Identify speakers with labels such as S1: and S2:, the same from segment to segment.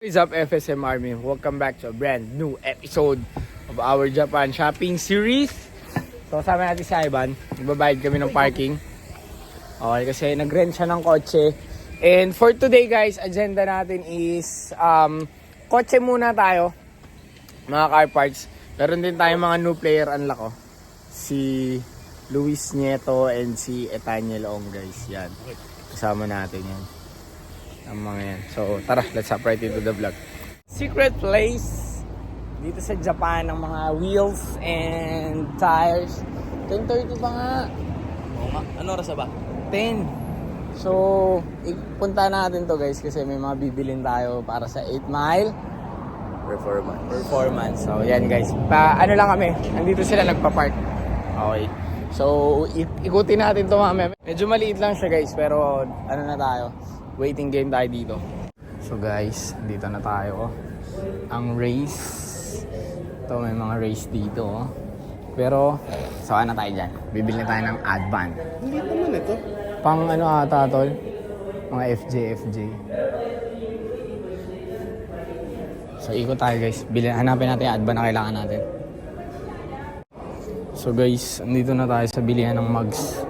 S1: What is up, FSM Army? Welcome back to a brand new episode of our Japan shopping series. So kasama natin si Ivan. Nagbabayad kami ng parking. Okay, kasi nag-rent siya ng kotse. And for today guys, agenda natin is kotse muna tayo. Mga car parts. Meron din tayong mga new player unlock oh. Si Luis Nieto and si Etaniel Ong guys. Yan. Kasama natin yan. Ang mga yan. So tara, let's hop right into the vlog. Secret place dito sa Japan ng mga wheels and tires. 10:30 pa nga.
S2: Oo nga. Ano oras na ba?
S1: 10. So ipunta natin to guys kasi may mga bibilin tayo para sa 8 mile performance. So yan guys. Ano lang kami. Nandito sila nagpa-park. Okay. So ikutin natin to mamaya. Medyo maliit lang siya guys pero ano na tayo. Waiting game tayo dito. So guys, dito na tayo. Ang race. Ito may mga race dito. Pero, saan na tayo dyan? Bibili tayo ng Advan.
S2: Hindi naman ito.
S1: Pang ano ata tol? Mga FJ. So ikot tayo guys. Hanapin natin yung Advan na kailangan natin. So guys, andito na tayo sa bilihan ng mugs.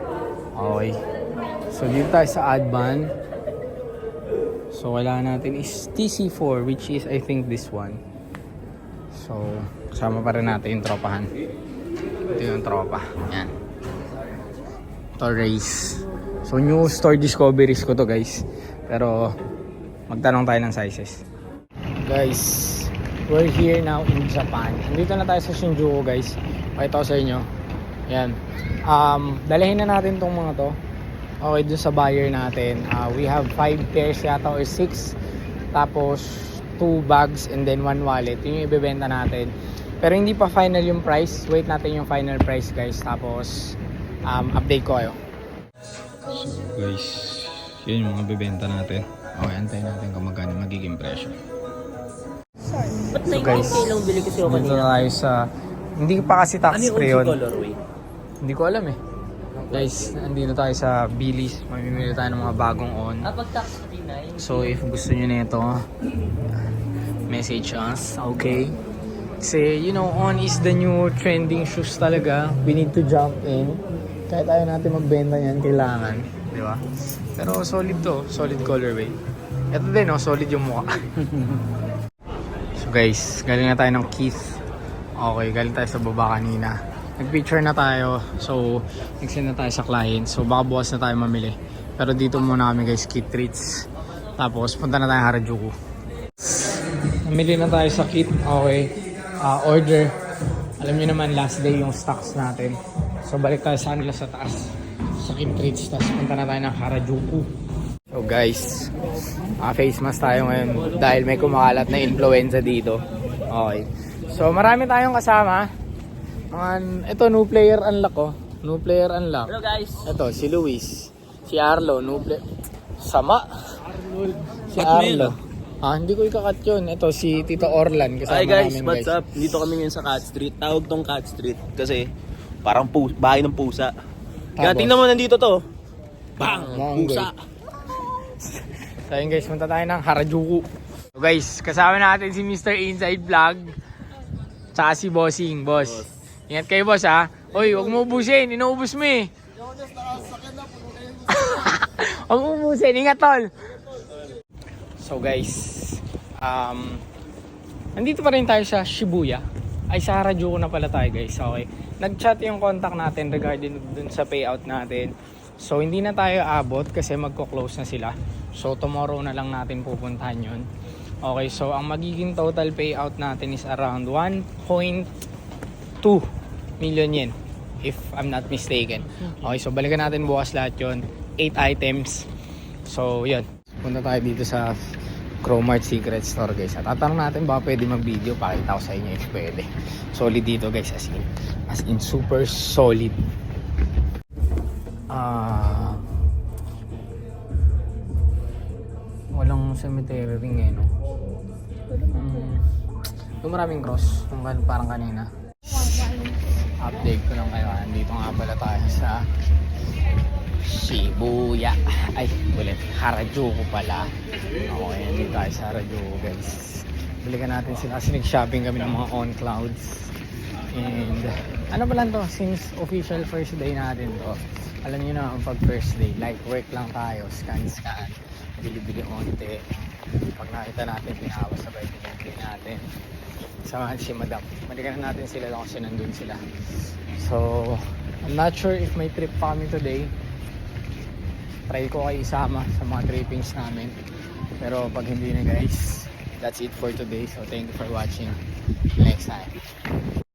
S1: Okay. So dito tayo sa Advan. So, wala natin is TC4, which is, I think, this one. So, kasama pa rin natin yung tropahan. Ito yung tropa. Yan. Ito, race. So, new store discoveries ko to, guys. Pero, magtanong tayo ng sizes. Guys, we're here now in Japan. Nandito na tayo sa Shinjuku, guys. Pakita ko sa inyo. Yan. Dalahin na natin tong mga to. Okay, dun sa buyer natin, we have 5 pairs yata or 6. Tapos 2 bags and then 1 wallet. Yun yung ibebenta natin. Pero hindi pa final yung price. Wait natin yung final price guys. Tapos update ko kayo. So guys, yun yung mga bebenta natin. Okay, antayin natin kung magkano magiging presyo.
S2: Ba't
S1: So guys,
S2: lang bili kasi ako
S1: dito
S2: kanina?
S1: na tayo sa... Hindi pa kasi tax
S2: Ano yung
S1: free
S2: OG
S1: yun.
S2: colorway?
S1: Hindi ko alam eh. Guys, andito tayo sa Billy's. Mamimili tayo ng mga bagong on.
S2: Pag tax free na yun.
S1: So if gusto nyo nito, message us, okay? Kasi you know, on is the new trending shoes talaga. We need to jump in. Kahit ayaw natin magbenta yan, kailangan. Di ba? Pero solid to, solid colorway. Ito din, solid yung mukha. So guys, galing na tayo ng Keith. Okay, galing tayo sa baba kanina. Nag-picture na tayo. So, nag-send na tayo sa client. So, baka bukas na tayo mamili. Pero dito muna kami guys, Kit Treats. Tapos, punta na tayo Harajuku. Namili na tayo sa Kit. Okay. Order. Alam niyo naman, last day yung stocks natin. So, balik tayo sa kanila sa taas. Sa Kit Treats. Tapos, punta na tayo ng Harajuku. So, guys. Face mask tayo ngayon. Dahil may kumakalat na influenza dito. Okay. So, marami tayong kasama. Ito, new player unlock oh. New player unlock.
S2: Hello guys.
S1: Ito, si Luis. Si Arlo, new player. Sama. Si
S2: Cut mo
S1: Arlo.
S2: yun,
S1: Hindi ko ikakat yun. Ito, si Tito Orlan. Kasama
S2: Hi guys,
S1: namin,
S2: what's up? Dito kami ngayon sa Cat Street. Tawag tong Cat Street kasi parang bahay ng pusa. Kaya tingnan mo nandito to. Bang! Pusa!
S1: So yun guys, punta tayo ng Harajuku. So guys, kasama natin si Mr. Inside Vlog. Tsaka si Bossing, boss. Ingat kayo boss ha. Hoy, huwag mo ubusin. Inuubos mo eh. Huwag mo ubusin. Ingat tol. So guys, nandito pa rin tayo sa Shibuya. Ay, sa Harajuku na pala tayo guys. Okay. Nag-chat yung contact natin regarding dun sa payout natin. So hindi na tayo abot kasi magko-close na sila. So tomorrow na lang natin pupuntahan yun. Okay, so ang magiging total payout natin is around 1.2 million yen if I'm not mistaken. Okay, so balikan natin bukas lahat yun. 8 items. So yun, punta tayo dito sa Cromart Secret Store guys. At tatanong natin baka pwede mag-video. Pakita ko sa inyo if pwede. Solid dito guys, as in super solid. Walang cemetery ring eh, no? Yung maraming cross, yung parang kanina. Update ko lang kayo. Nandito nga pala tayo sa Shibuya. Ay, ulit. Harajuku pala. Okay, dito tayo sa Harajuku, guys. Balikan natin sila kasi nag-shopping kami ng mga on clouds. And ano pa lang to, since official first day natin to, alam niyo na pag first day, like work lang tayo, scan, bili-bili onte. Pag nakita natin, pinahawa sabay pinibili natin. Samahan si Madam. Balikan natin sila lang kasi nandun sila. So, I'm not sure if may trip pa kami today. Try ko kayo isama sa mga trippings namin. Pero pag hindi na guys, that's it for today. So thank you for watching. Next time.